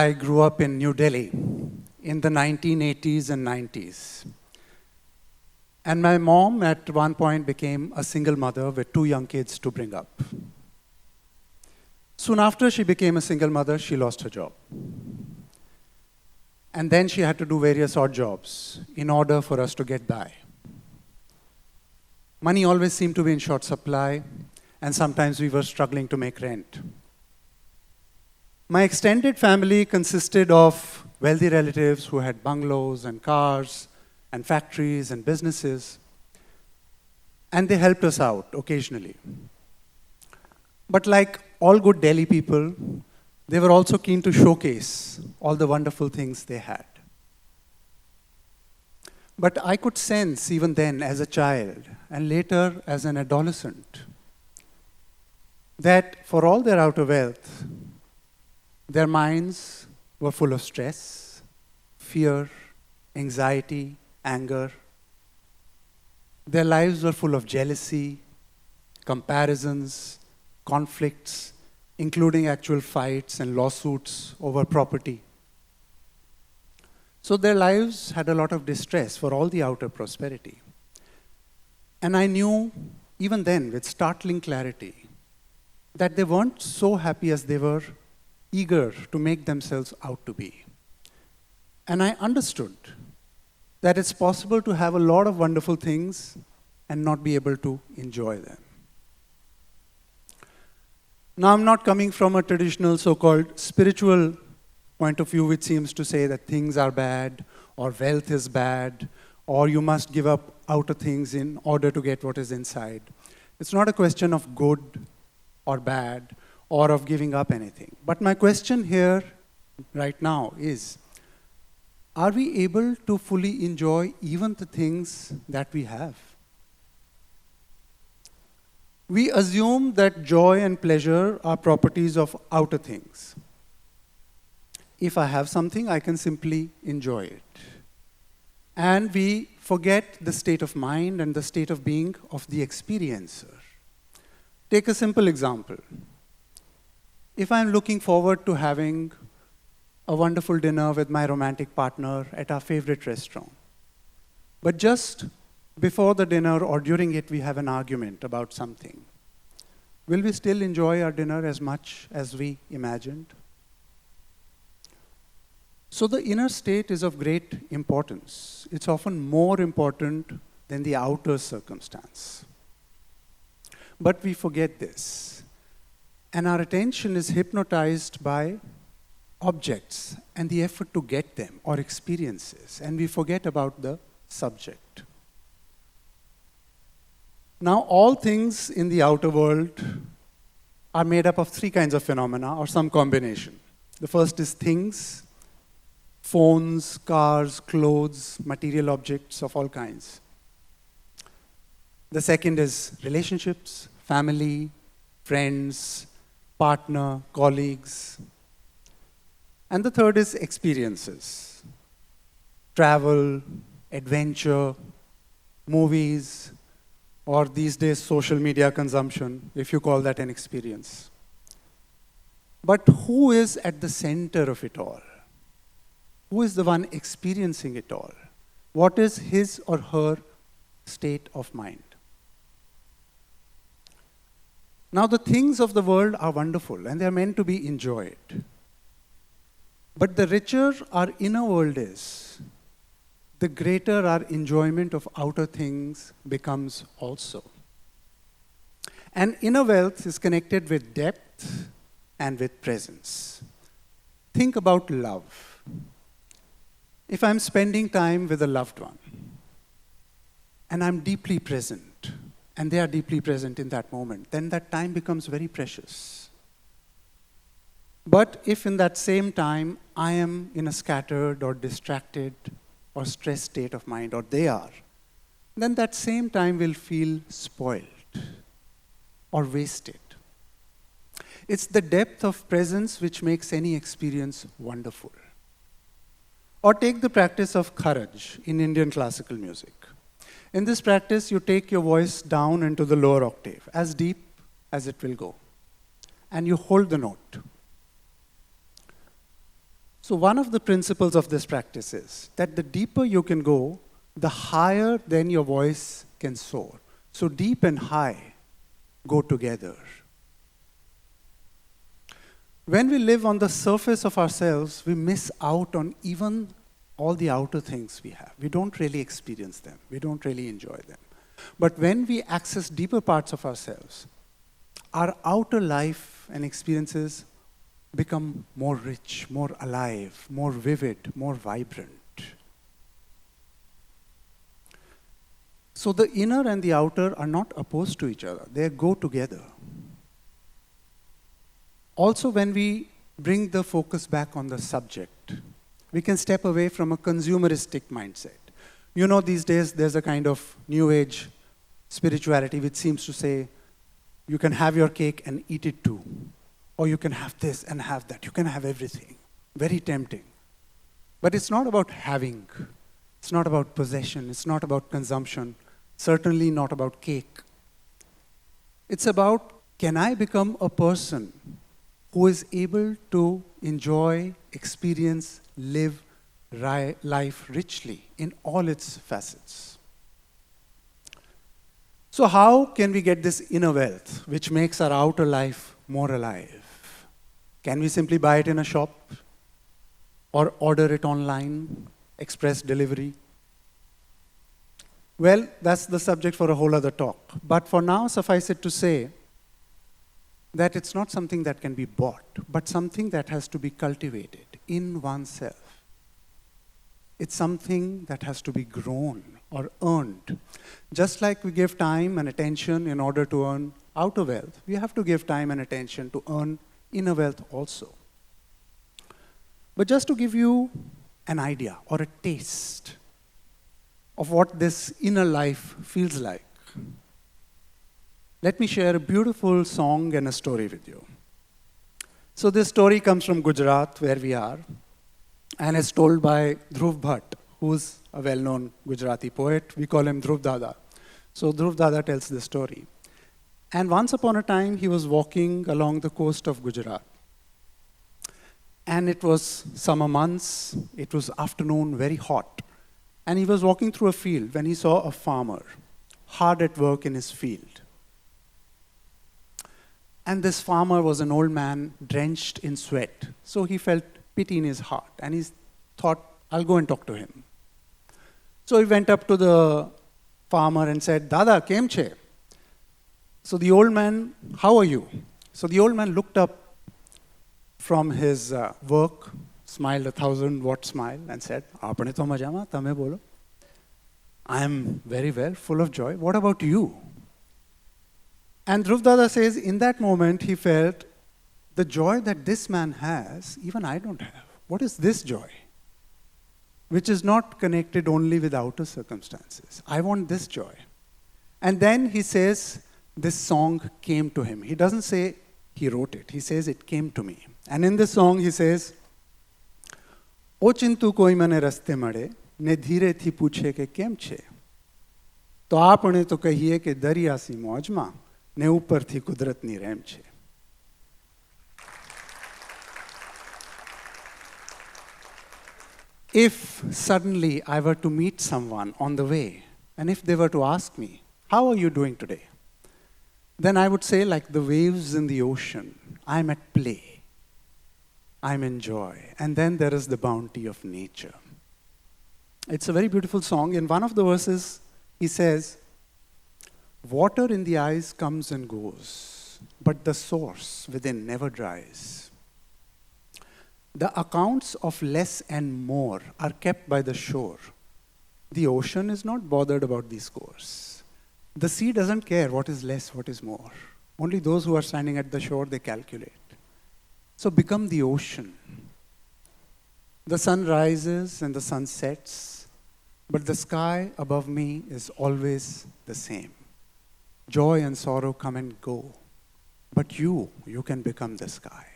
I grew up in New Delhi in the 1980s and 90s. And my mom at one point became a single mother with 2 young kids to bring up. Soon after she became a single mother, she lost her job. And then she had to do various odd jobs in order for us to get by. Money always seemed to be in short supply, and sometimes we were struggling to make rent. My extended family consisted of wealthy relatives who had bungalows and cars and factories and businesses, and they helped us out occasionally. But like all good Delhi people, they were also keen to showcase all the wonderful things they had. But I could sense even then as a child and later as an adolescent that for all their outer wealth, their minds were full of stress, fear, anxiety, anger. Their lives were full of jealousy, comparisons, conflicts, including actual fights and lawsuits over property. So their lives had a lot of distress for all the outer prosperity. And I knew, even then, with startling clarity, that they weren't so happy as they were eager to make themselves out to be. And I understood that it's possible to have a lot of wonderful things and not be able to enjoy them. Now, I'm not coming from a traditional so-called spiritual point of view, which seems to say that things are bad, or wealth is bad, or you must give up outer things in order to get what is inside. It's not a question of good or bad, or of giving up anything. But my question here, right now, is, are we able to fully enjoy even the things that we have? We assume that joy and pleasure are properties of outer things. If I have something, I can simply enjoy it. And we forget the state of mind and the state of being of the experiencer. Take a simple example. If I'm looking forward to having a wonderful dinner with my romantic partner at our favorite restaurant, but just before the dinner or during it we have an argument about something, will we still enjoy our dinner as much as we imagined? So the inner state is of great importance. It's often more important than the outer circumstance. But we forget this. And our attention is hypnotized by objects and the effort to get them or experiences. And we forget about the subject. Now, all things in the outer world are made up of 3 kinds of phenomena or some combination. The first is things, phones, cars, clothes, material objects of all kinds. The second is relationships, family, friends, partner, colleagues. And the third is experiences. Travel, adventure, movies, or these days social media consumption, if you call that an experience. But who is at the center of it all? Who is the one experiencing it all? What is his or her state of mind? Now, the things of the world are wonderful and they are meant to be enjoyed. But the richer our inner world is, the greater our enjoyment of outer things becomes also. And inner wealth is connected with depth and with presence. Think about love. If I'm spending time with a loved one, and I'm deeply present, and they are deeply present in that moment, then that time becomes very precious. But if in that same time I am in a scattered or distracted or stressed state of mind, or they are, then that same time will feel spoiled or wasted. It's the depth of presence which makes any experience wonderful. Or take the practice of kharaj in Indian classical music. In this practice, you take your voice down into the lower octave, as deep as it will go, and you hold the note. So one of the principles of this practice is that the deeper you can go, the higher then your voice can soar. So deep and high go together. When we live on the surface of ourselves, we miss out on even all the outer things we have. We don't really experience them. We don't really enjoy them. But when we access deeper parts of ourselves, our outer life and experiences become more rich, more alive, more vivid, more vibrant. So the inner and the outer are not opposed to each other. They go together. Also, when we bring the focus back on the subject, we can step away from a consumeristic mindset. You know, these days there's a kind of new age spirituality which seems to say, you can have your cake and eat it too. Or you can have this and have that. You can have everything. Very tempting. But it's not about having. It's not about possession. It's not about consumption. Certainly not about cake. It's about, can I become a person who is able to enjoy, experience, live life richly in all its facets? So how can we get this inner wealth, which makes our outer life more alive? Can we simply buy it in a shop? Or order it online, express delivery? Well, that's the subject for a whole other talk. But for now, suffice it to say that it's not something that can be bought, but something that has to be cultivated in oneself. It's something that has to be grown or earned. Just like we give time and attention in order to earn outer wealth, we have to give time and attention to earn inner wealth also. But just to give you an idea or a taste of what this inner life feels like, let me share a beautiful song and a story with you. So this story comes from Gujarat, where we are, and is told by Dhruv Bhatt, who's a well-known Gujarati poet. We call him Dhruv Dada. So Dhruv Dada tells this story. And once upon a time, he was walking along the coast of Gujarat. And it was summer months. It was afternoon, very hot. And he was walking through a field when he saw a farmer hard at work in his field. And this farmer was an old man drenched in sweat. So he felt pity in his heart. And he thought, I'll go and talk to him. So he went up to the farmer and said, Dada, kem che? So the old man, how are you? So the old man looked up from his work, smiled a 1,000-watt smile and said, Aapne to majama, tame bolo. I am very well, full of joy. What about you? And Dhruv Dada says, in that moment, he felt the joy that this man has, even I don't have. What is this joy? Which is not connected only with outer circumstances. I want this joy. And then he says, this song came to him. He doesn't say he wrote it. He says it came to me. And in this song he says, O chintu koi mane raste made, ne dhire thi puche ke kem che. To aapne to kahiye ke dariya si mojma, ne upar thi kudrat ni rem che. If suddenly I were to meet someone on the way, and if they were to ask me, how are you doing today? Then I would say, like the waves in the ocean, I'm at play. I'm in joy. And then there is the bounty of nature. It's a very beautiful song. In one of the verses, he says, water in the eyes comes and goes, but the source within never dries. The accounts of less and more are kept by the shore. The ocean is not bothered about these scores. The sea doesn't care what is less, what is more. Only those who are standing at the shore, they calculate. So become the ocean. The sun rises and the sun sets, but the sky above me is always the same. Joy and sorrow come and go, but you can become the sky.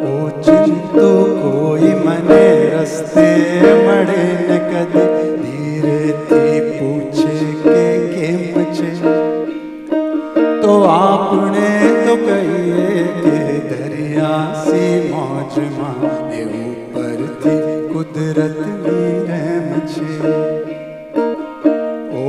O chintu કોઈ મને રસ્તે મળે ને કદી ધીરેથી પૂછે કે કેમ છે, તો આપણે તો કહીએ કે દરિયાસી મોજમાં એ ઉપરથી કુદરતની રહેમ છે.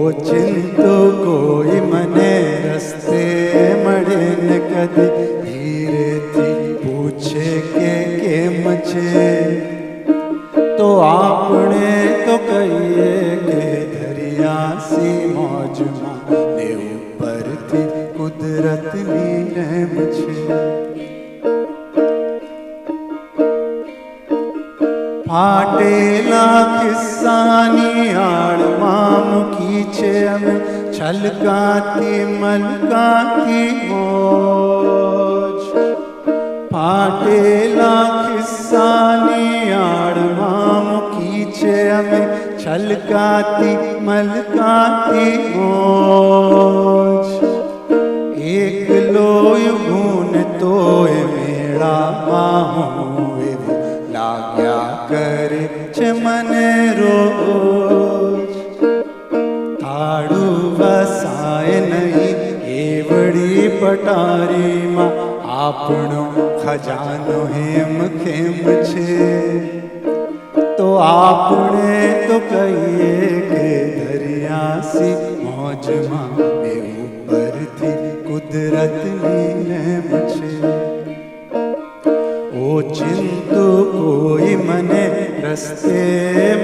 ઓચિંતો કોઈ મને રસ્તે મળે ને કદી ધીરેથી પૂછે કે કેમ છે, તો આપણે તો કહીએ કે દરિયાસી મોજમાં ને ઉપરથી કુદરતની રહેમ છે. ફાટેલા કિસ્સાની આડમાં મૂકી છે અમે છલકાતી મલકાતી મોજ. ફાટેલા કિસ્સાની આડમાં મૂકી છે અમે છલકાતી મલકાતી મોજ. એકલો ગુણ તોય મેળામાં હું એવો લાગ્યા કરે છે મને રોજ. તાળું વસાય નહીં એવડી પટારીમાં આપણો ખજાનો હેમ ખેમ છે, તો આપણે તો કહીએ કે દરિયાસી મોજમાં એ ઉપરથી કુદરતની રહેમ છે. ઓચિંતો કોઈ મને રસ્તે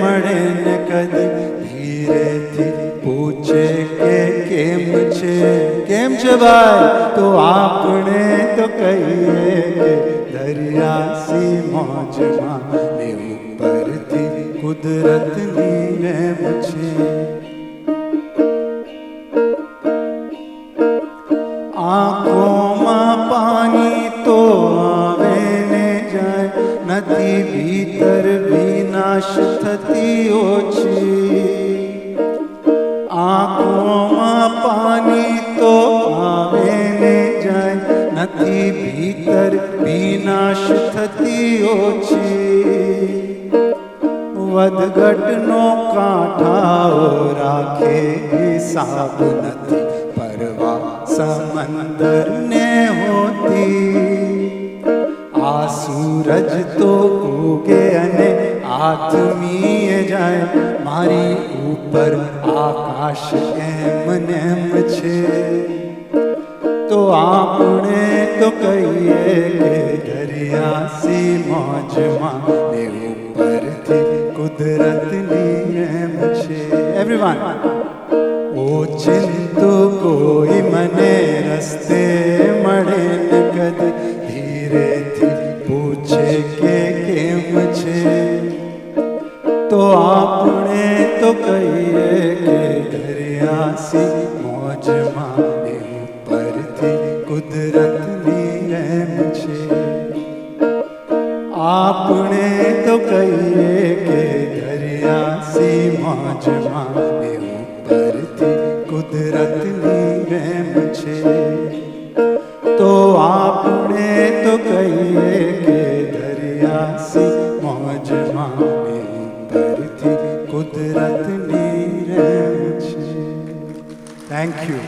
મળે ને કદી ધીરેથી પૂછે કે કેમ છે, કેમ છે ભાઈ, તો આપણે તો કહીએ કે દરિયાસી મોજમાં ને ઉપરથી કુદરતની રહેમ છે. આંખોમાં પાણી તો આવે ને જાય, નથી ભીતર વિનાશ થતી ઓછી. આંખોમાં પાણી તો આવે ને જાય, નથી ભીતર વિનાશ થતી ઓછી. વધઘટનો કાંઠાઓ રાખે હિસાબ નથી પરવા સમંદર ને હોતી. આ સૂરજ તો ઉગે અને આથમીએ જાય, મારી ઉપર આકાશ એમ નેમ છે, તો આપણે તો કહીએ કે દરિયાસી મોજમાં ને ઉપરથી કુદરતની રહેમ છે. એવરીવન. ઓચિંતો કોઈ મને રસ્તે મળે ને કદી ધીરેથી પૂછે કે કેમ છે, તો આપણે તો કહીએ કે દરિયાસી મોજમાં ને ઉપરથી કુદરતની રહેમ છે. આપણે તો કહીએ કે દરિયાસી મોજમાં ને ઉપરથી કુદરતની રહેમ છે, તો આપણે તો કહીએ કે દરિયાસી મોજમાં ને ઉપરથી કુદરતની રહેમ છે. Thank you.